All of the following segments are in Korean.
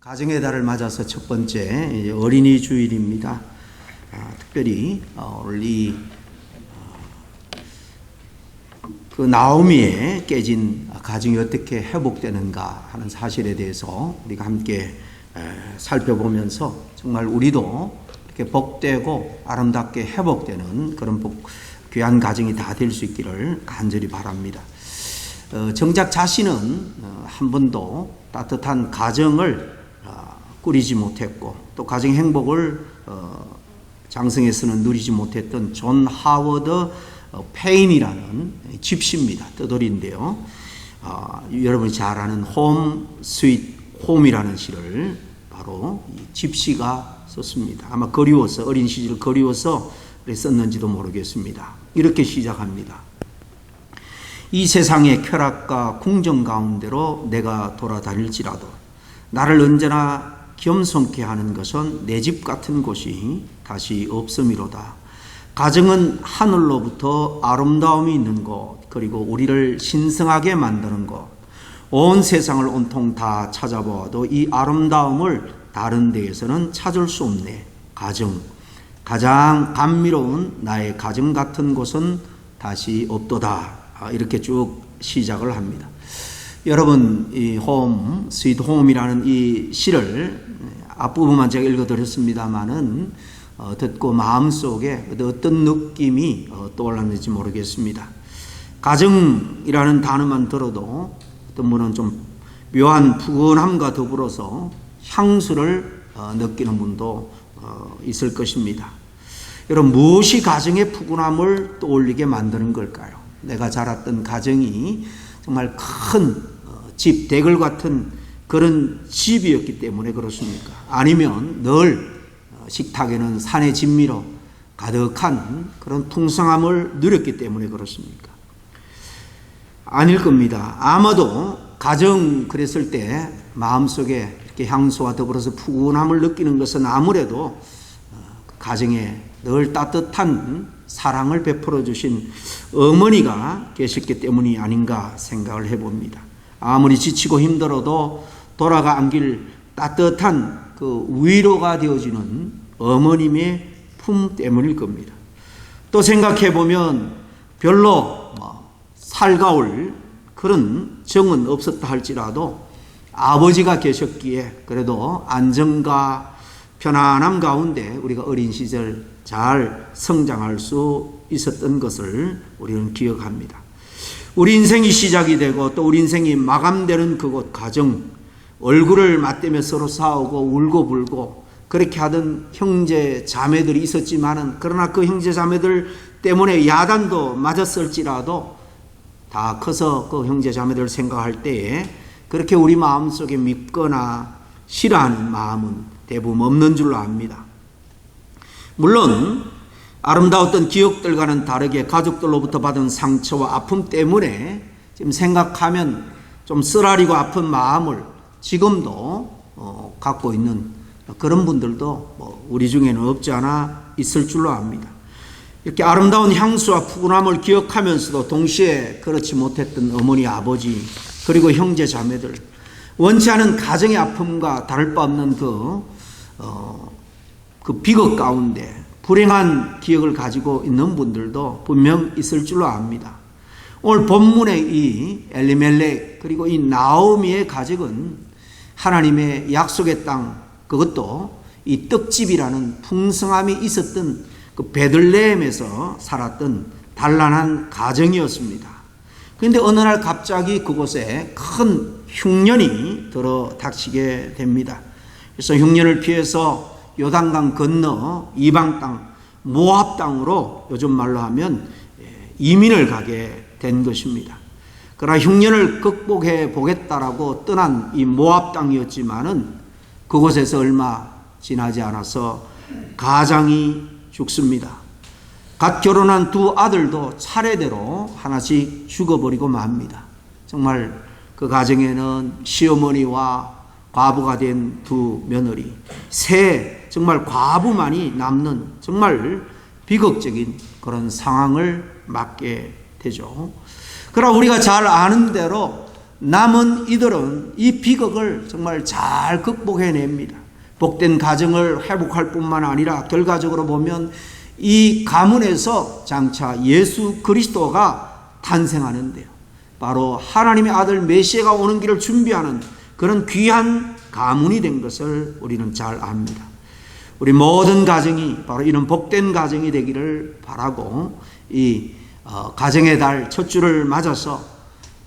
가정의 달을 맞아서 첫 번째 어린이 주일입니다. 특별히 오늘 그 나오미의 깨진 가정이 어떻게 회복되는가 하는 사실에 대해서 우리가 함께 살펴보면서 정말 우리도 이렇게 복되고 아름답게 회복되는 그런 귀한 가정이 다 될 수 있기를 간절히 바랍니다. 정작 자신은 한 번도 따뜻한 가정을 꾸리지 못했고 또 가정 행복을 장성에서는 누리지 못했던 존 하워드 페인이라는 집시입니다. 떠돌이인데요. 여러분이 잘 아는 홈 스윗 홈이라는 시를 바로 이 집시가 썼습니다. 아마 그리워서 어린 시절 그리워서 썼는지도 모르겠습니다. 이렇게 시작합니다. 이 세상의 쾌락과 궁정 가운데로 내가 돌아다닐지라도 나를 언제나 겸손케 하는 것은 내 집 같은 곳이 다시 없음이로다. 가정은 하늘로부터 아름다움이 있는 곳, 그리고 우리를 신성하게 만드는 곳. 온 세상을 온통 다 찾아보아도 이 아름다움을 다른 데에서는 찾을 수 없네. 가정, 가장 감미로운 나의 가정 같은 곳은 다시 없도다. 이렇게 쭉 시작을 합니다. 여러분, 이 홈, 스윗 홈이라는 이 시를 앞부분만 제가 읽어드렸습니다만은 듣고 마음속에 어떤 느낌이 떠올랐는지 모르겠습니다. 가정이라는 단어만 들어도 어떤 분은 좀 묘한 푸근함과 더불어서 향수를 느끼는 분도 있을 것입니다. 여러분, 무엇이 가정의 푸근함을 떠올리게 만드는 걸까요? 내가 자랐던 가정이 정말 큰 집, 대궐 같은 그런 집이었기 때문에 그렇습니까? 아니면 늘 식탁에는 산의 진미로 가득한 그런 풍성함을 누렸기 때문에 그렇습니까? 아닐 겁니다. 아마도 가정 그랬을 때 마음속에 이렇게 향수와 더불어서 푸근함을 느끼는 것은 아무래도 가정에 늘 따뜻한 사랑을 베풀어 주신 어머니가 계셨기 때문이 아닌가 생각을 해봅니다. 아무리 지치고 힘들어도 돌아가 안길 따뜻한 그 위로가 되어지는 어머님의 품 때문일 겁니다. 또 생각해 보면 별로 살가울 그런 정은 없었다 할지라도 아버지가 계셨기에 그래도 안정과 편안함 가운데 우리가 어린 시절 잘 성장할 수 있었던 것을 우리는 기억합니다. 우리 인생이 시작이 되고 또 우리 인생이 마감되는 그곳 가정, 얼굴을 맞대며 서로 싸우고 울고 불고 그렇게 하던 형제 자매들이 있었지만은 그러나 그 형제 자매들 때문에 야단도 맞았을지라도 다 커서 그 형제 자매들을 생각할 때에 그렇게 우리 마음속에 밉거나 싫어하는 마음은 대부분 없는 줄로 압니다. 물론 아름다웠던 기억들과는 다르게 가족들로부터 받은 상처와 아픔 때문에 지금 생각하면 좀 쓰라리고 아픈 마음을 지금도 갖고 있는 그런 분들도 우리 중에는 없지 않아 있을 줄로 압니다. 이렇게 아름다운 향수와 푸근함을 기억하면서도 동시에 그렇지 못했던 어머니, 아버지 그리고 형제 자매들, 원치 않은 가정의 아픔과 다를 바 없는 그 비극 가운데 불행한 기억을 가지고 있는 분들도 분명 있을 줄로 압니다. 오늘 본문의 이 엘리멜렉 그리고 이 나오미의 가족은 하나님의 약속의 땅, 그것도 이 떡집이라는 풍성함이 있었던 그 베들레헴에서 살았던 단란한 가정이었습니다. 그런데 어느 날 갑자기 그곳에 큰 흉년이 들어 닥치게 됩니다. 그래서 흉년을 피해서 요단강 건너 이방 땅, 모압 땅으로 요즘 말로 하면 이민을 가게 된 것입니다. 그러나 흉년을 극복해 보겠다라고 떠난 이 모압 땅이었지만은 그곳에서 얼마 지나지 않아서 가장이 죽습니다. 갓 결혼한 두 아들도 차례대로 하나씩 죽어버리고 맙니다. 정말 그 가정에는 시어머니와 과부가 된 두 며느리, 정말 과부만이 남는 정말 비극적인 그런 상황을 맞게 되죠. 그러나 우리가 잘 아는 대로 남은 이들은 이 비극을 정말 잘 극복해냅니다. 복된 가정을 회복할 뿐만 아니라 결과적으로 보면 이 가문에서 장차 예수 그리스도가 탄생하는데요. 바로 하나님의 아들 메시아가 오는 길을 준비하는 그런 귀한 가문이 된 것을 우리는 잘 압니다. 우리 모든 가정이 바로 이런 복된 가정이 되기를 바라고 이 가정의 달 첫 주를 맞아서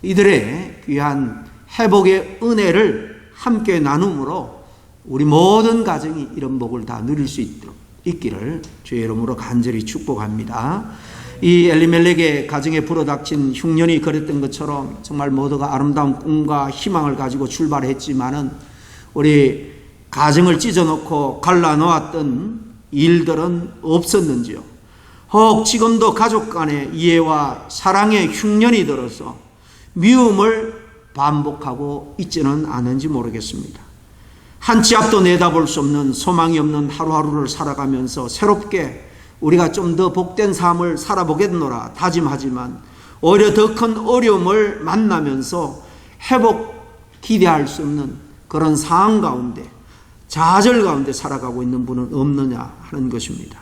이들의 귀한 회복의 은혜를 함께 나눔으로 우리 모든 가정이 이런 복을 다 누릴 수 있기를 주의 이름으로 간절히 축복합니다. 이 엘리멜렉의 가정에 불어닥친 흉년이 그랬던 것처럼 정말 모두가 아름다운 꿈과 희망을 가지고 출발했지만은 우리 가정을 찢어놓고 갈라놓았던 일들은 없었는지요? 혹 지금도 가족 간의 이해와 사랑의 흉년이 들어서 미움을 반복하고 있지는 않은지 모르겠습니다. 한 치 앞도 내다볼 수 없는 소망이 없는 하루하루를 살아가면서 새롭게 우리가 좀 더 복된 삶을 살아보겠노라 다짐하지만 오히려 더 큰 어려움을 만나면서 회복 기대할 수 없는 그런 상황 가운데 좌절 가운데 살아가고 있는 분은 없느냐 하는 것입니다.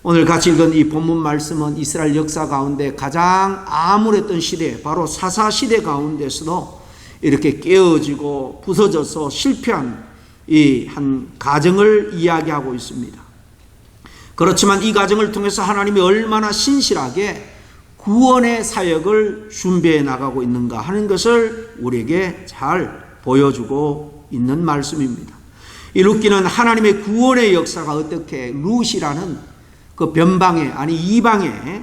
오늘 같이 읽은 이 본문 말씀은 이스라엘 역사 가운데 가장 암울했던 시대, 바로 사사시대 가운데서도 이렇게 깨어지고 부서져서 실패한 이 한 가정을 이야기하고 있습니다. 그렇지만 이 가정을 통해서 하나님이 얼마나 신실하게 구원의 사역을 준비해 나가고 있는가 하는 것을 우리에게 잘 보여주고 있는 말씀입니다. 이 룻기는 하나님의 구원의 역사가 어떻게 룻이라는 그 변방에 아니 이방에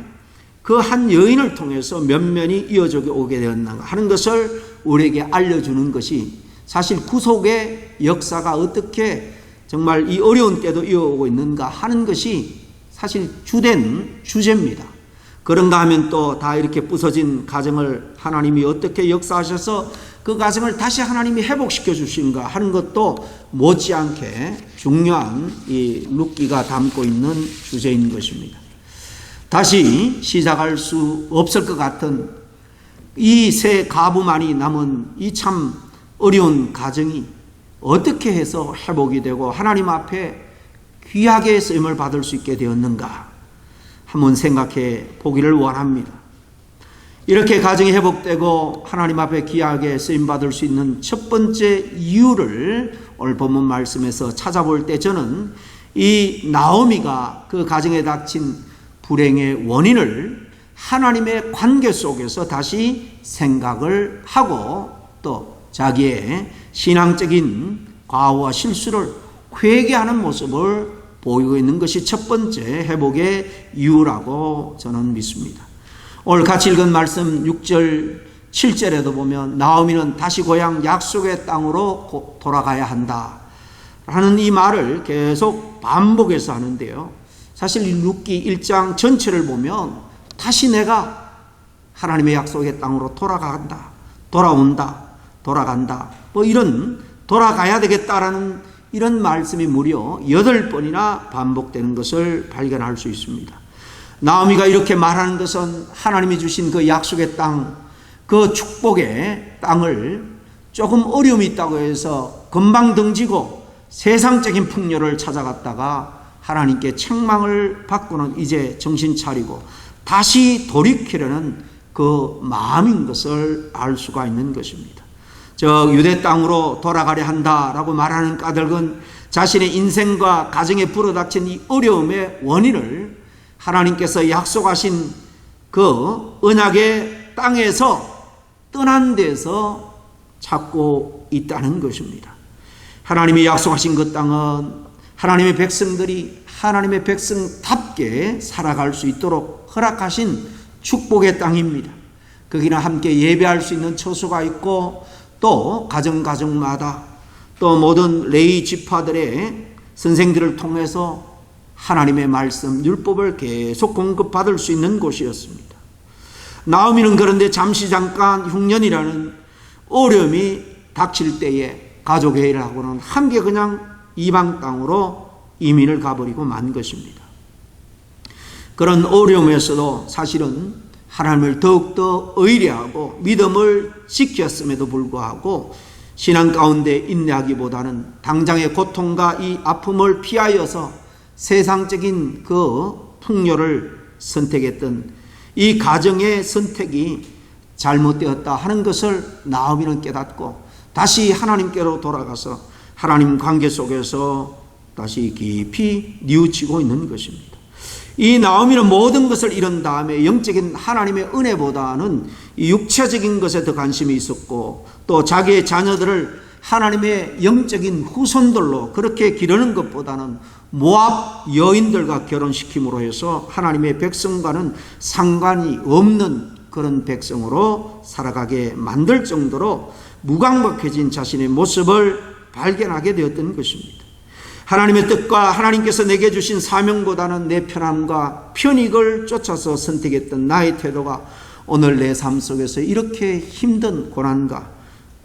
그 한 여인을 통해서 면면이 이어져 오게 되었는가 하는 것을 우리에게 알려주는 것이 사실 구속의 역사가 어떻게 정말 이 어려운 때도 이어오고 있는가 하는 것이 사실 주된 주제입니다. 그런가 하면 또 다 이렇게 부서진 가정을 하나님이 어떻게 역사하셔서 그 가정을 다시 하나님이 회복시켜 주신가 하는 것도 못지않게 중요한 이 룻기가 담고 있는 주제인 것입니다. 다시 시작할 수 없을 것 같은 이 세 가부만이 남은 이 참 어려운 가정이 어떻게 해서 회복이 되고 하나님 앞에 귀하게 쓰임을 받을 수 있게 되었는가 한번 생각해 보기를 원합니다. 이렇게 가정이 회복되고 하나님 앞에 귀하게 쓰임받을 수 있는 첫 번째 이유를 오늘 본문 말씀에서 찾아볼 때 저는 이 나오미가 그 가정에 닥친 불행의 원인을 하나님의 관계 속에서 다시 생각을 하고 또 자기의 신앙적인 과오와 실수를 회개하는 모습을 보이고 있는 것이 첫 번째 회복의 이유라고 저는 믿습니다. 오늘 같이 읽은 말씀 6절 7절에도 보면 나오미는 다시 고향 약속의 땅으로 돌아가야 한다 라는 이 말을 계속 반복해서 하는데요. 사실 이 룻기 1장 전체를 보면 다시 내가 하나님의 약속의 땅으로 돌아간다, 돌아간다 뭐 이런 돌아가야 되겠다라는 이런 말씀이 무려 8번이나 반복되는 것을 발견할 수 있습니다. 나오미가 이렇게 말하는 것은 하나님이 주신 그 약속의 땅, 그 축복의 땅을 조금 어려움이 있다고 해서 금방 등지고 세상적인 풍요를 찾아갔다가 하나님께 책망을 받고는 이제 정신 차리고 다시 돌이키려는 그 마음인 것을 알 수가 있는 것입니다. 저 유대 땅으로 돌아가려 한다라고 말하는 까닭은 자신의 인생과 가정에 불어닥친 이 어려움의 원인을 하나님께서 약속하신 그 언약의 땅에서 떠난 데서 찾고 있다는 것입니다. 하나님이 약속하신 그 땅은 하나님의 백성들이 하나님의 백성답게 살아갈 수 있도록 허락하신 축복의 땅입니다. 거기는 함께 예배할 수 있는 처소가 있고 또 가정마다 또 모든 레위 지파들의 선생들을 통해서 하나님의 말씀, 율법을 계속 공급받을 수 있는 곳이었습니다. 나오미는 그런데 잠깐 흉년이라는 어려움이 닥칠 때에 가족회의를 함께 그냥 이방 땅으로 이민을 가버리고 만 것입니다. 그런 어려움에서도 사실은 하나님을 더욱더 의뢰하고 믿음을 지켰음에도 불구하고 신앙 가운데 인내하기보다는 당장의 고통과 이 아픔을 피하여서 세상적인 그 풍요를 선택했던 이 가정의 선택이 잘못되었다 하는 것을 나오미는 깨닫고 다시 하나님께로 돌아가서 하나님 관계 속에서 다시 깊이 뉘우치고 있는 것입니다. 이 나오미는 모든 것을 잃은 다음에 영적인 하나님의 은혜보다는 이 육체적인 것에 더 관심이 있었고 또 자기의 자녀들을 하나님의 영적인 후손들로 그렇게 기르는 것보다는 모압 여인들과 결혼시킴으로 해서 하나님의 백성과는 상관이 없는 그런 백성으로 살아가게 만들 정도로 무감각해진 자신의 모습을 발견하게 되었던 것입니다. 하나님의 뜻과 하나님께서 내게 주신 사명보다는 내 편함과 편익을 쫓아서 선택했던 나의 태도가 오늘 내 삶 속에서 이렇게 힘든 고난과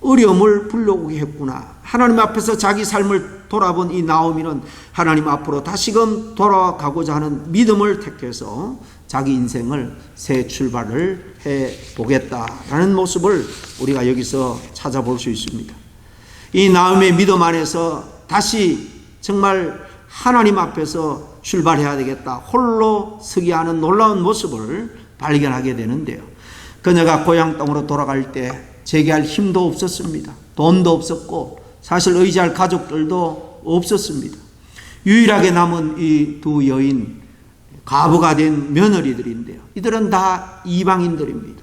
어려움을 불러오게 했구나. 하나님 앞에서 자기 삶을 돌아본 이 나오미는 하나님 앞으로 다시금 돌아가고자 하는 믿음을 택해서 자기 인생을 새 출발을 해보겠다라는 모습을 우리가 여기서 찾아볼 수 있습니다. 이 나오미의 믿음 안에서 다시 정말 하나님 앞에서 출발해야 되겠다, 홀로 서기 하는 놀라운 모습을 발견하게 되는데요. 그녀가 고향 땅으로 돌아갈 때 재기할 힘도 없었습니다. 돈도 없었고 사실 의지할 가족들도 없었습니다. 유일하게 남은 이 두 여인, 과부가 된 며느리들인데요. 이들은 다 이방인들입니다.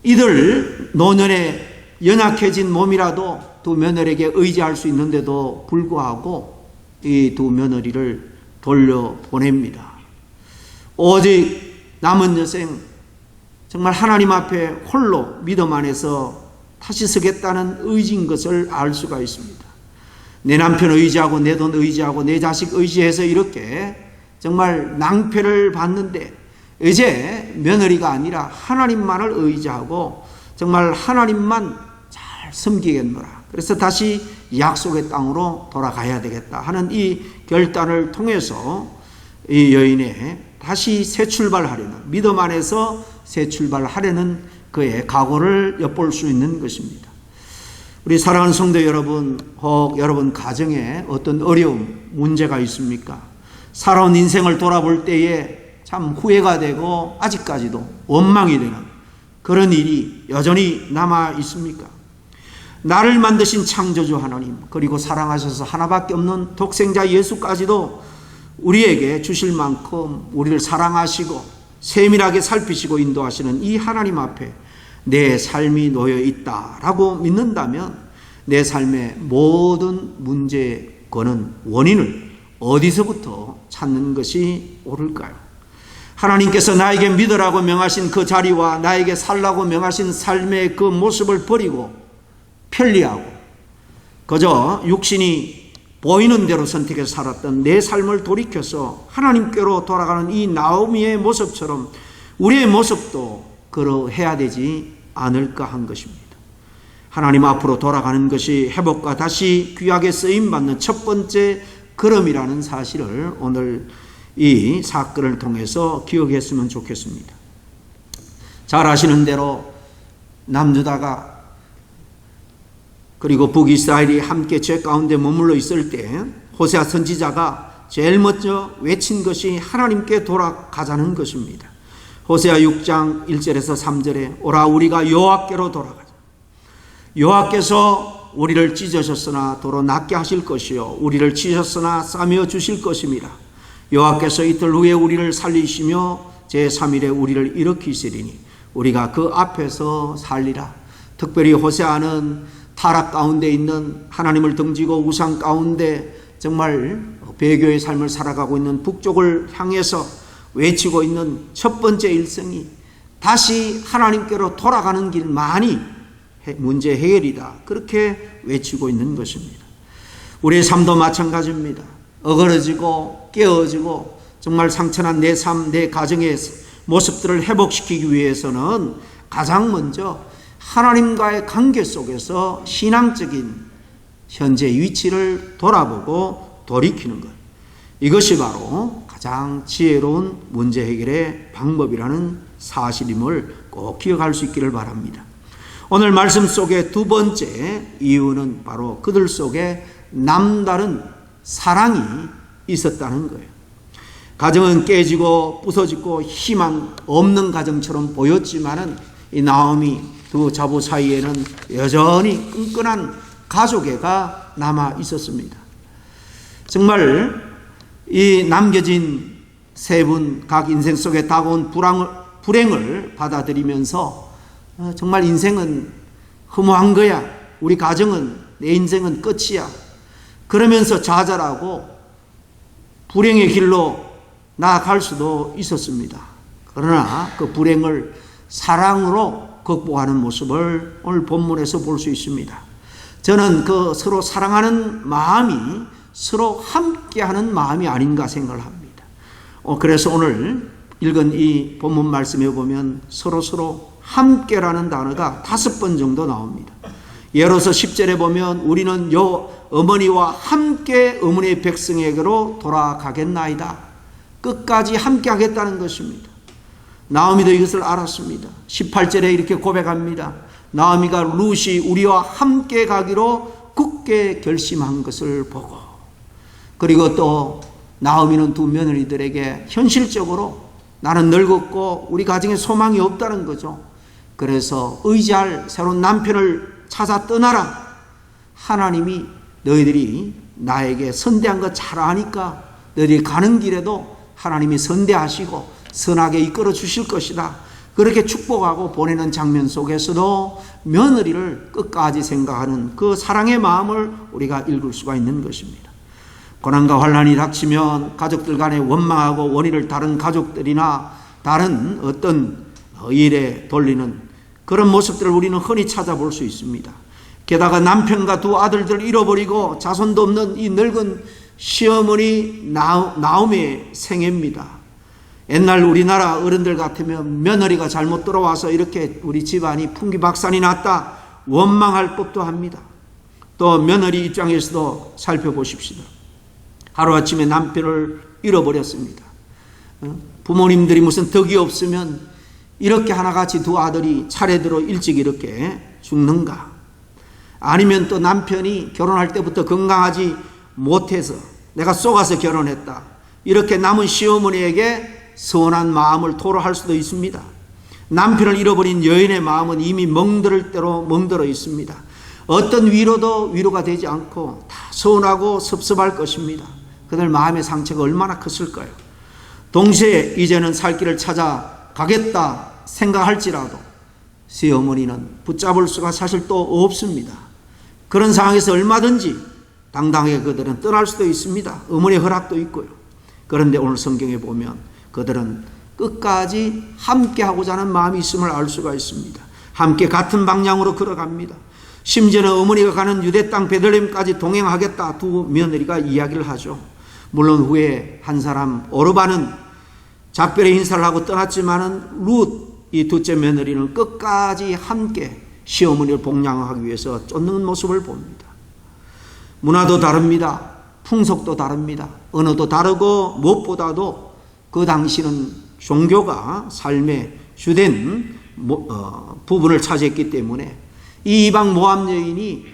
이들 노년에 연약해진 몸이라도 두 며느리에게 의지할 수 있는데도 불구하고 이 두 며느리를 돌려보냅니다. 오직 남은 여생 정말 하나님 앞에 홀로 믿음 안에서 다시 서겠다는 의지인 것을 알 수가 있습니다. 내 남편 의지하고 내 돈 의지하고 내 자식 의지해서 이렇게 정말 낭패를 봤는데 이제 며느리가 아니라 하나님만을 의지하고 정말 하나님만 잘 섬기겠노라. 그래서 다시 약속의 땅으로 돌아가야 되겠다 하는 이 결단을 통해서 이 여인의 다시 새 출발하려는, 믿음 안에서 새 출발하려는 그의 각오를 엿볼 수 있는 것입니다. 우리 사랑하는 성도 여러분, 혹 여러분 가정에 어떤 어려움, 문제가 있습니까? 살아온 인생을 돌아볼 때에 참 후회가 되고 아직까지도 원망이 되는 그런 일이 여전히 남아 있습니까? 나를 만드신 창조주 하나님, 그리고 사랑하셔서 하나밖에 없는 독생자 예수까지도 우리에게 주실 만큼 우리를 사랑하시고 세밀하게 살피시고 인도하시는 이 하나님 앞에 내 삶이 놓여 있다라고 믿는다면 내 삶의 모든 문제의 근원, 원인을 어디서부터 찾는 것이 옳을까요? 하나님께서 나에게 믿으라고 명하신 그 자리와 나에게 살라고 명하신 삶의 그 모습을 버리고 편리하고 그저 육신이 보이는 대로 선택해서 살았던 내 삶을 돌이켜서 하나님께로 돌아가는 이 나오미의 모습처럼 우리의 모습도 그러해야 되지 않을까 한 것입니다. 하나님 앞으로 돌아가는 것이 회복과 다시 귀하게 쓰임받는 첫 번째 걸음이라는 사실을 오늘 이 사건을 통해서 기억했으면 좋겠습니다. 잘 아시는 대로 남유다가 그리고 북이스라엘이 함께 죄 가운데 머물러 있을 때 호세아 선지자가 제일 먼저 외친 것이 하나님께 돌아가자는 것입니다. 호세아 6장 1절에서 3절에 오라 우리가 여호와께로 돌아가자. 여호와께서 우리를 찢으셨으나 도로 낫게 하실 것이요 우리를 치셨으나 싸매어 주실 것임이라. 여호와께서 이틀 후에 우리를 살리시며 제3일에 우리를 일으키시리니 우리가 그 앞에서 살리라. 특별히 호세아는 타락 가운데 있는 하나님을 등지고 우상 가운데 정말 배교의 삶을 살아가고 있는 북쪽을 향해서 외치고 있는 첫 번째 일성이 다시 하나님께로 돌아가는 길만이 문제 해결이다. 그렇게 외치고 있는 것입니다. 우리의 삶도 마찬가지입니다. 어그러지고 깨어지고 정말 상처난 내 삶, 내 가정의 모습들을 회복시키기 위해서는 가장 먼저 하나님과의 관계 속에서 신앙적인 현재 위치를 돌아보고 돌이키는 것. 이것이 바로 가장 지혜로운 문제 해결의 방법이라는 사실임을 꼭 기억할 수 있기를 바랍니다. 오늘 말씀 속의 두 번째 이유는 바로 그들 속에 남다른 사랑이 있었다는 거예요. 가정은 깨지고 부서지고 희망 없는 가정처럼 보였지만은 이 나오미 두 자부 사이에는 여전히 끈끈한 가족애가 남아 있었습니다. 정말 이 남겨진 세 분 각 인생 속에 다가온 불행을 받아들이면서 정말 인생은 허무한 거야. 우리 가정은, 내 인생은 끝이야. 그러면서 좌절하고 불행의 길로 나아갈 수도 있었습니다. 그러나 그 불행을 사랑으로 극복하는 모습을 오늘 본문에서 볼 수 있습니다. 저는 그 서로 사랑하는 마음이 서로 함께하는 마음이 아닌가 생각을 합니다. 그래서 오늘 읽은 이 본문 말씀에 보면 서로 함께라는 단어가 5번 정도 나옵니다. 예로서 10절에 보면 우리는 어머니와 함께 어머니의 백성에게로 돌아가겠나이다. 끝까지 함께 하겠다는 것입니다. 나오미도 이것을 알았습니다. 18절에 이렇게 고백합니다. 나오미가 룻이 우리와 함께 가기로 굳게 결심한 것을 보고, 그리고 또 나오미는 두 며느리들에게 현실적으로 나는 늙었고 우리 가정에 소망이 없다는 거죠. 그래서 의지할 새로운 남편을 찾아 떠나라. 하나님이 너희들이 나에게 선대한 거 잘 아니까 너희들이 가는 길에도 하나님이 선대하시고 선하게 이끌어 주실 것이다. 그렇게 축복하고 보내는 장면 속에서도 며느리를 끝까지 생각하는 그 사랑의 마음을 우리가 읽을 수가 있는 것입니다. 고난과 환난이 닥치면 가족들 간에 원망하고 원인을 다른 가족들이나 다른 어떤 일에 돌리는 그런 모습들을 우리는 흔히 찾아볼 수 있습니다. 게다가 남편과 두 아들들을 잃어버리고 자손도 없는 이 늙은 시어머니 나오미의 생애입니다. 옛날 우리나라 어른들 같으면 며느리가 잘못 들어와서 이렇게 우리 집안이 풍기박산이 났다 원망할 법도 합니다. 또 며느리 입장에서도 살펴보십시다. 하루아침에 남편을 잃어버렸습니다. 부모님들이 무슨 덕이 없으면 이렇게 하나같이 두 아들이 차례대로 일찍 이렇게 죽는가? 아니면 또 남편이 결혼할 때부터 건강하지 못해서 내가 속아서 결혼했다. 이렇게 남은 시어머니에게 서운한 마음을 토로할 수도 있습니다. 남편을 잃어버린 여인의 마음은 이미 멍들을 대로 멍들어 있습니다. 어떤 위로도 위로가 되지 않고 다 서운하고 섭섭할 것입니다. 그들 마음의 상처가 얼마나 컸을까요? 동시에 이제는 살 길을 찾아가겠다 생각할지라도 시어머니는 붙잡을 수가 사실 또 없습니다. 그런 상황에서 얼마든지 당당하게 그들은 떠날 수도 있습니다. 어머니의 허락도 있고요. 그런데 오늘 성경에 보면 그들은 끝까지 함께하고자 하는 마음이 있음을 알 수가 있습니다. 함께 같은 방향으로 걸어갑니다. 심지어는 어머니가 가는 유대 땅 베들레헴까지 동행하겠다 두 며느리가 이야기를 하죠. 물론 후에 한 사람 오르바는 작별의 인사를 하고 떠났지만은 룻 이 둘째 며느리는 끝까지 함께 시어머니를 복양하기 위해서 쫓는 모습을 봅니다. 문화도 다릅니다. 풍속도 다릅니다. 언어도 다르고 무엇보다도 그 당시는 종교가 삶의 주된 부분을 차지했기 때문에 이 이방 모압 여인이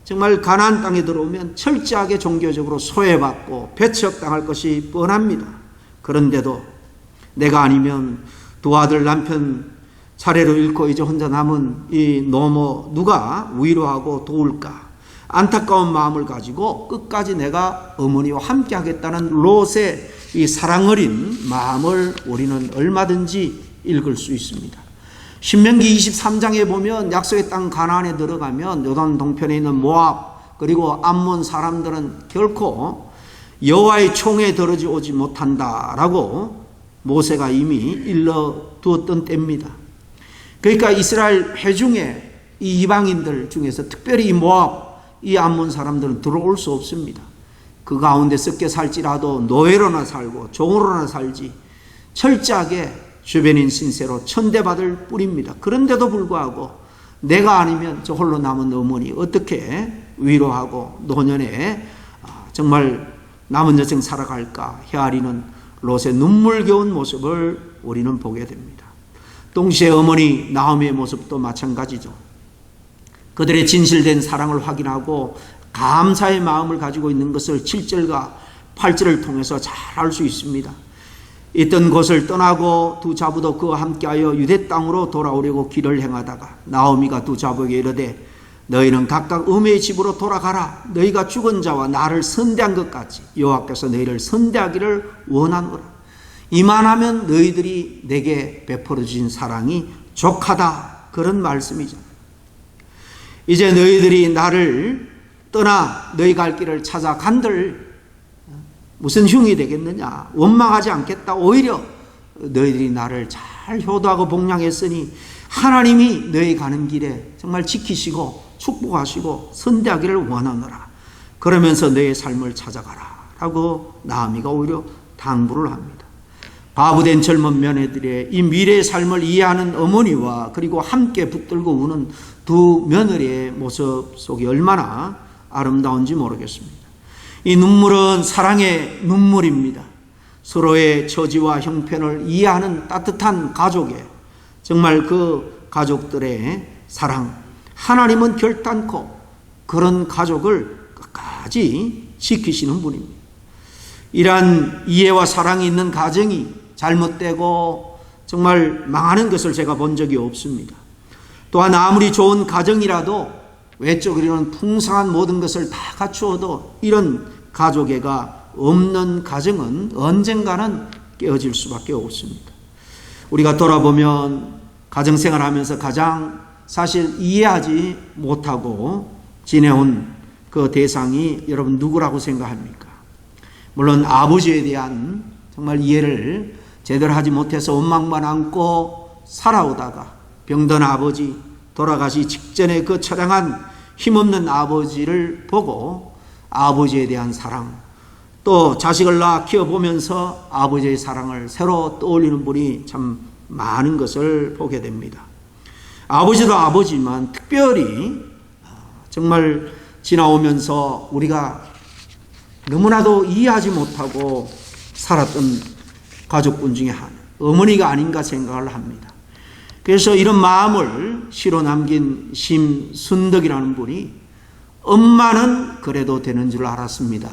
정말 가나안 땅에 들어오면 철저하게 종교적으로 소외받고 배척당할 것이 뻔합니다. 그런데도 내가 아니면 두 아들 남편 차례로 잃고 이제 혼자 남은 이 노모 누가 위로하고 도울까? 안타까운 마음을 가지고 끝까지 내가 어머니와 함께 하겠다는 롯의 이 사랑 어린 마음을 우리는 얼마든지 읽을 수 있습니다. 신명기 23장에 보면 약속의 땅 가나안에 들어가면 요단 동편에 있는 모압 그리고 암몬 사람들은 결코 여호와의 총에 들어지 오지 못한다라고 모세가 이미 일러두었던 때입니다. 그러니까 이스라엘 회중의 이 이방인들 중에서 특별히 이 모압, 이 암몬 사람들은 들어올 수 없습니다. 그 가운데 섞여 살지라도 노예로나 살고 종으로나 살지 철저하게 주변인 신세로 천대받을 뿐입니다. 그런데도 불구하고 내가 아니면 저 홀로 남은 어머니 어떻게 위로하고 노년에 정말 남은 여생 살아갈까 헤아리는 롯의 눈물겨운 모습을 우리는 보게 됩니다. 동시에 어머니 나오미의 모습도 마찬가지죠. 그들의 진실된 사랑을 확인하고 감사의 마음을 가지고 있는 것을 7절과 8절을 통해서 잘 알 수 있습니다. 있던 곳을 떠나고 두 자부도 그와 함께하여 유대 땅으로 돌아오려고 길을 행하다가 나오미가 두 자부에게 이르되 너희는 각각 어머니의 집으로 돌아가라. 너희가 죽은 자와 나를 선대한 것 같이 여호와께서 너희를 선대하기를 원하노라. 이만하면 너희들이 내게 베풀어 주신 사랑이 족하다. 그런 말씀이죠. 이제 너희들이 나를 떠나 너희 갈 길을 찾아간들 무슨 흉이 되겠느냐. 원망하지 않겠다. 오히려 너희들이 나를 잘 효도하고 복양했으니 하나님이 너희 가는 길에 정말 지키시고 축복하시고 선대하기를 원하노라. 그러면서 너의 삶을 찾아가라 라고 나오미가 오히려 당부를 합니다. 바보된 젊은 며느리의 이 미래의 삶을 이해하는 어머니와 그리고 함께 붙들고 우는 두 며느리의 모습 속이 얼마나 아름다운지 모르겠습니다. 이 눈물은 사랑의 눈물입니다. 서로의 처지와 형편을 이해하는 따뜻한 가족의 정말 그 가족들의 사랑, 하나님은 결단코 그런 가족을 끝까지 지키시는 분입니다. 이러한 이해와 사랑이 있는 가정이 잘못되고 정말 망하는 것을 제가 본 적이 없습니다. 또한 아무리 좋은 가정이라도 외적으로는 풍성한 모든 것을 다 갖추어도 이런 가족애가 없는 가정은 언젠가는 깨어질 수밖에 없습니다. 우리가 돌아보면 가정생활하면서 가장 사실 이해하지 못하고 지내온 그 대상이 여러분 누구라고 생각합니까? 물론 아버지에 대한 정말 이해를 제대로 하지 못해서 원망만 안고 살아오다가 병든 아버지, 돌아가시 직전에 그 처량한 힘없는 아버지를 보고 아버지에 대한 사랑, 또 자식을 낳아 키워보면서 아버지의 사랑을 새로 떠올리는 분이 참 많은 것을 보게 됩니다. 아버지도 아버지지만 특별히 정말 지나오면서 우리가 너무나도 이해하지 못하고 살았던 가족분 중에 하나, 어머니가 아닌가 생각을 합니다. 그래서 이런 마음을 시로 남긴 심순덕이라는 분이 엄마는 그래도 되는 줄 알았습니다.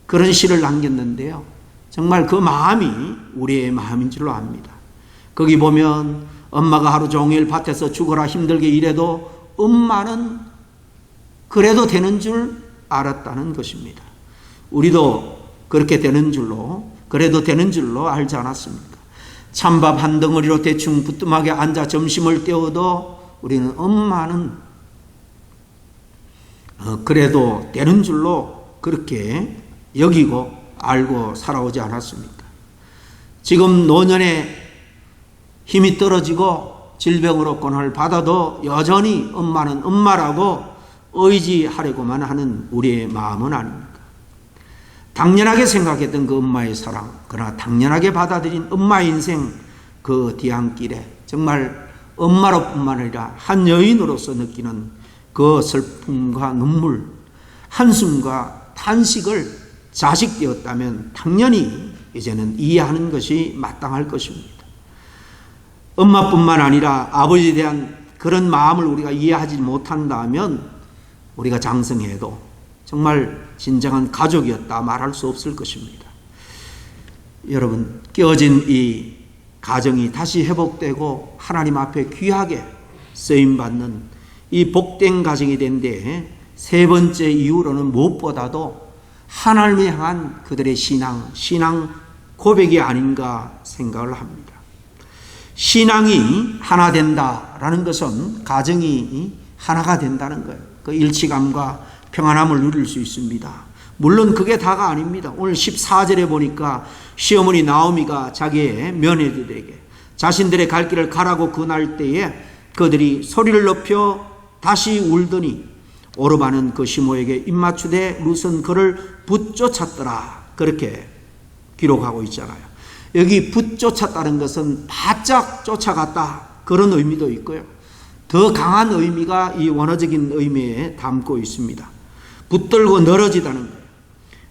그런 시를 남겼는데요. 정말 그 마음이 우리의 마음인 줄로 압니다. 거기 보면 엄마가 하루 종일 밭에서 죽어라 힘들게 일해도 엄마는 그래도 되는 줄 알았다는 것입니다. 우리도 그렇게 되는 줄로, 그래도 되는 줄로 알지 않았습니까? 찬밥 한 덩어리로 대충 부뚜막에 앉아 점심을 때워도 우리는 엄마는 그래도 되는 줄로 그렇게 여기고 알고 살아오지 않았습니까? 지금 노년에 힘이 떨어지고 질병으로 고난을 받아도 여전히 엄마는 엄마라고 의지하려고만 하는 우리의 마음은 아닙니까? 당연하게 생각했던 그 엄마의 사랑, 그러나 당연하게 받아들인 엄마의 인생 그 뒤안길에 정말 엄마로 뿐만 아니라 한 여인으로서 느끼는 그 슬픔과 눈물, 한숨과 탄식을 자식 되었다면 당연히 이제는 이해하는 것이 마땅할 것입니다. 엄마뿐만 아니라 아버지에 대한 그런 마음을 우리가 이해하지 못한다면 우리가 장성해도 정말 진정한 가족이었다 말할 수 없을 것입니다. 여러분, 깨어진 이 가정이 다시 회복되고 하나님 앞에 귀하게 쓰임받는 이 복된 가정이 된 데 세 번째 이유로는 무엇보다도 하나님을 향한 그들의 신앙 고백이 아닌가 생각을 합니다. 신앙이 하나 된다라는 것은 가정이 하나가 된다는 거예요. 그 일치감과 평안함을 누릴 수 있습니다. 물론 그게 다가 아닙니다. 오늘 14절에 보니까 시어머니 나오미가 자기의 며느리들에게 자신들의 갈 길을 가라고 권할 때에 그들이 소리를 높여 다시 울더니 오르바는 그 시모에게 입맞추되 룻은 그를 붙쫓았더라. 그렇게 기록하고 있잖아요. 여기 붙쫓았다는 것은 바짝 쫓아갔다, 그런 의미도 있고요. 더 강한 의미가 이 원어적인 의미에 담고 있습니다. 붙들고 늘어지다는 거예요.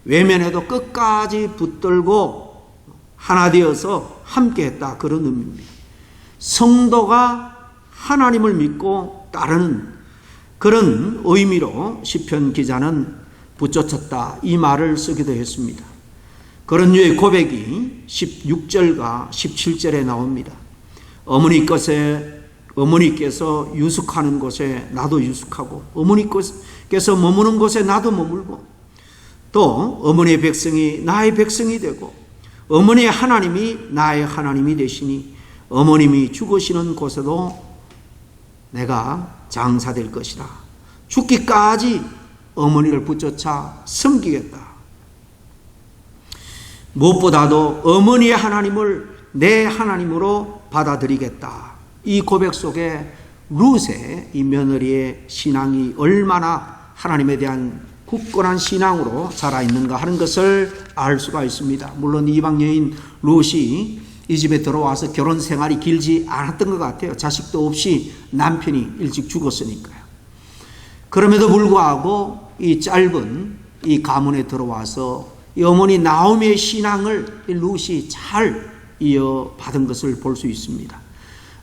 외면에도 끝까지 붙들고 하나 되어서 함께했다, 그런 의미입니다. 성도가 하나님을 믿고 따르는 그런 의미로 시편 기자는 붙여쳤다, 이 말을 쓰기도 했습니다. 그런 류의 고백이 16절과 17절에 나옵니다. 어머니께서 유숙하는 곳에 나도 유숙하고 어머니께서 머무는 곳에 나도 머물고 또 어머니의 백성이 나의 백성이 되고 어머니의 하나님이 나의 하나님이 되시니 어머님이 죽으시는 곳에도 내가 장사될 것이라. 죽기까지 어머니를 붙여차 섬기겠다. 무엇보다도 어머니의 하나님을 내 하나님으로 받아들이겠다. 이 고백 속에 룻의 이 며느리의 신앙이 얼마나 하나님에 대한 굳건한 신앙으로 자라있는가 하는 것을 알 수가 있습니다. 물론 이방 여인 룻이 이 집에 들어와서 결혼 생활이 길지 않았던 것 같아요. 자식도 없이 남편이 일찍 죽었으니까요. 그럼에도 불구하고 이 짧은 이 가문에 들어와서 이 어머니 나오미의 신앙을 이 룻이 잘 이어받은 것을 볼 수 있습니다.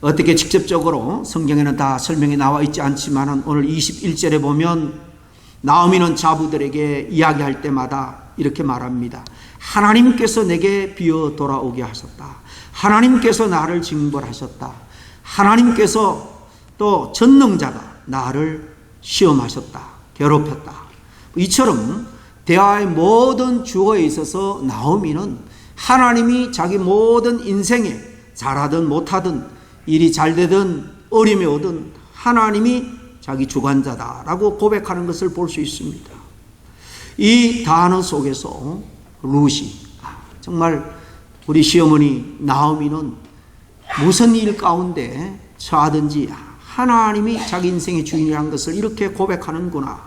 어떻게 직접적으로 성경에는 다 설명이 나와 있지 않지만 오늘 21절에 보면 나오미는 자부들에게 이야기할 때마다 이렇게 말합니다. 하나님께서 내게 비어 돌아오게 하셨다. 하나님께서 나를 징벌하셨다. 하나님께서 또 전능자가 나를 시험하셨다. 괴롭혔다. 이처럼 대화의 모든 주어에 있어서 나오미는 하나님이 자기 모든 인생에 잘하든 못하든 일이 잘 되든 어림이 오든 하나님이 자기 주관자다라고 고백하는 것을 볼 수 있습니다. 이 단어 속에서 룻이 정말 우리 시어머니 나오미는 무슨 일 가운데 처하든지 하나님이 자기 인생의 주인이라는 것을 이렇게 고백하는구나.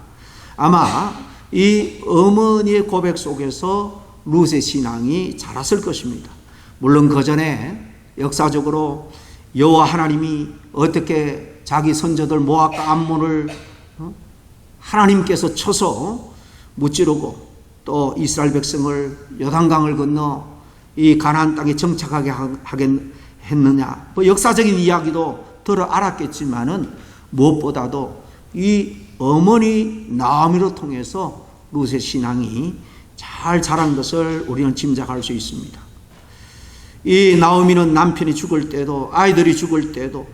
아마 이 어머니의 고백 속에서 룻의 신앙이 자랐을 것입니다. 물론 그 전에 역사적으로 여호와 하나님이 어떻게 자기 선조들 모압과 암몬을 하나님께서 쳐서 무찌르고 또 이스라엘 백성을 요단강을 건너 이 가나안 땅에 정착하게 했느냐, 뭐 역사적인 이야기도 들어 알았겠지만은 무엇보다도 이 어머니 나오미로 통해서 룻의 신앙이 잘 자란 것을 우리는 짐작할 수 있습니다. 이 나오미는 남편이 죽을 때도 아이들이 죽을 때도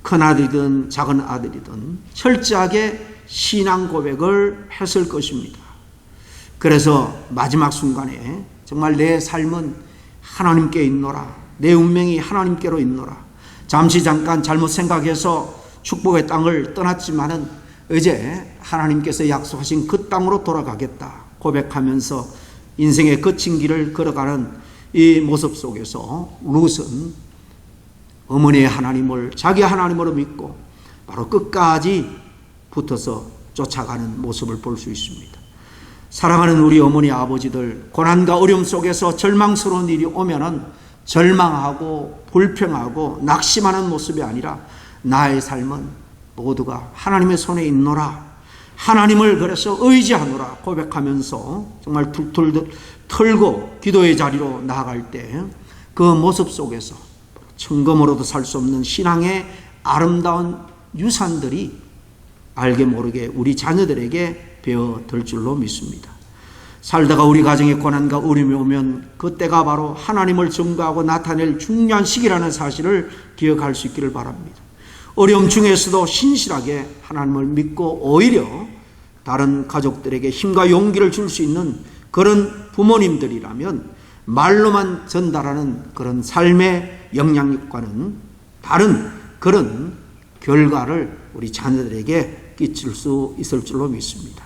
큰아들이든 작은 아들이든 철저하게 신앙 고백을 했을 것입니다. 그래서 마지막 순간에 정말 내 삶은 하나님께 있노라, 내 운명이 하나님께로 있노라, 잠시 잠깐 잘못 생각해서 축복의 땅을 떠났지만은 이제 하나님께서 약속하신 그 땅으로 돌아가겠다 고백하면서 인생의 거친 길을 걸어가는 이 모습 속에서 룻은 어머니의 하나님을 자기 하나님으로 믿고 바로 끝까지 붙어서 쫓아가는 모습을 볼 수 있습니다. 사랑하는 우리 어머니 아버지들, 고난과 어려움 속에서 절망스러운 일이 오면은 절망하고 불평하고 낙심하는 모습이 아니라 나의 삶은 모두가 하나님의 손에 있노라, 하나님을 그래서 의지하노라 고백하면서 정말 툴툴 털고 기도의 자리로 나아갈 때 그 모습 속에서 천금으로도 살 수 없는 신앙의 아름다운 유산들이 알게 모르게 우리 자녀들에게 배어들 줄로 믿습니다. 살다가 우리 가정에 고난과 어려움이 오면 그때가 바로 하나님을 증거하고 나타낼 중요한 시기라는 사실을 기억할 수 있기를 바랍니다. 어려움 중에서도 신실하게 하나님을 믿고 오히려 다른 가족들에게 힘과 용기를 줄 수 있는 그런 부모님들이라면 말로만 전달하는 그런 삶의 영향력과는 다른 그런 결과를 우리 자녀들에게 끼칠 수 있을 줄로 믿습니다.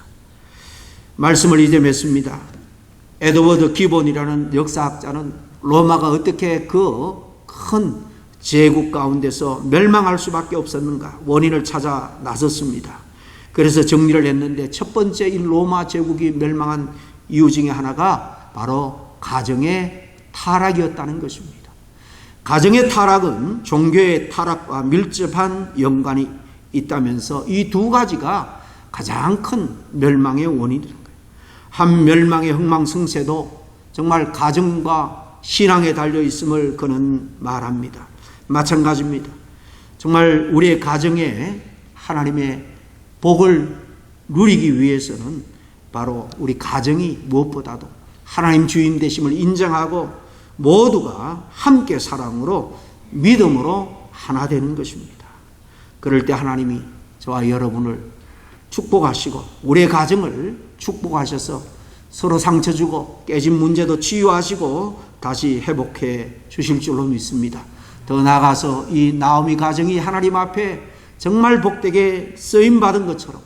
말씀을 이제 맺습니다. 에드워드 기본이라는 역사학자는 로마가 어떻게 그 큰 제국 가운데서 멸망할 수밖에 없었는가 원인을 찾아 나섰습니다. 그래서 정리를 했는데 첫 번째 이 로마 제국이 멸망한 이유 중에 하나가 바로 가정의 타락이었다는 것입니다. 가정의 타락은 종교의 타락과 밀접한 연관이 있다면서 이 두 가지가 가장 큰 멸망의 원인이라는 거예요. 한 멸망의 흥망성쇠도 정말 가정과 신앙에 달려 있음을 그는 말합니다. 마찬가지입니다. 정말 우리의 가정에 하나님의 복을 누리기 위해서는 바로 우리 가정이 무엇보다도 하나님 주인 되심을 인정하고 모두가 함께 사랑으로 믿음으로 하나 되는 것입니다. 그럴 때 하나님이 저와 여러분을 축복하시고 우리의 가정을 축복하셔서 서로 상처 주고 깨진 문제도 치유하시고 다시 회복해 주실 줄로 믿습니다. 더 나아가서 이 나오미 가정이 하나님 앞에 정말 복되게 쓰임받은 것처럼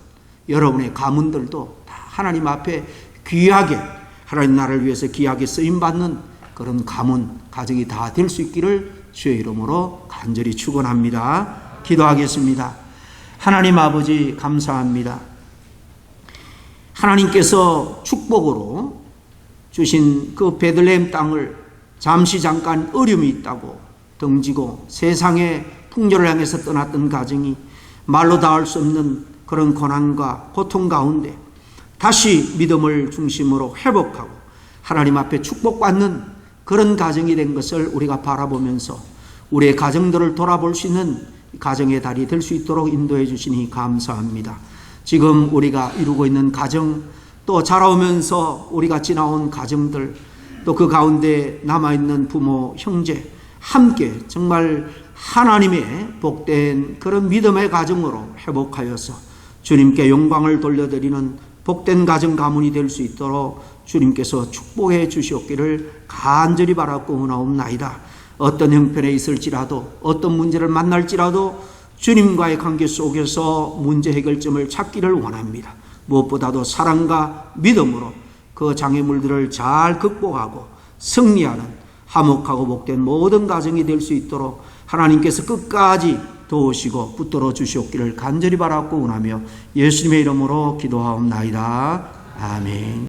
여러분의 가문들도 다 하나님 앞에 귀하게 하나님 나라를 위해서 귀하게 쓰임받는 그런 가정이 다 될 수 있기를 주의 이름으로 간절히 축원합니다. 기도하겠습니다. 하나님 아버지 감사합니다. 하나님께서 축복으로 주신 그 베들레헴 땅을 잠시 잠깐 어려움이 있다고 등지고 세상의 풍조를 향해서 떠났던 가정이 말로 닿을 수 없는 그런 고난과 고통 가운데 다시 믿음을 중심으로 회복하고 하나님 앞에 축복받는 그런 가정이 된 것을 우리가 바라보면서 우리의 가정들을 돌아볼 수 있는 가정의 달이 될 수 있도록 인도해 주시니 감사합니다. 지금 우리가 이루고 있는 가정, 또 자라오면서 우리가 지나온 가정들, 또 그 가운데 남아있는 부모, 형제 함께 정말 하나님의 복된 그런 믿음의 가정으로 회복하여서 주님께 영광을 돌려드리는 복된 가정 가문이 될 수 있도록 주님께서 축복해 주시옵기를 간절히 바라고 원하옵나이다. 어떤 형편에 있을지라도 어떤 문제를 만날지라도 주님과의 관계 속에서 문제 해결점을 찾기를 원합니다. 무엇보다도 사랑과 믿음으로 그 장애물들을 잘 극복하고 승리하는 화목하고 복된 모든 가정이 될 수 있도록 하나님께서 끝까지 도우시고 붙들어 주시옵기를 간절히 바라고 원하며 예수님의 이름으로 기도하옵나이다. 아멘.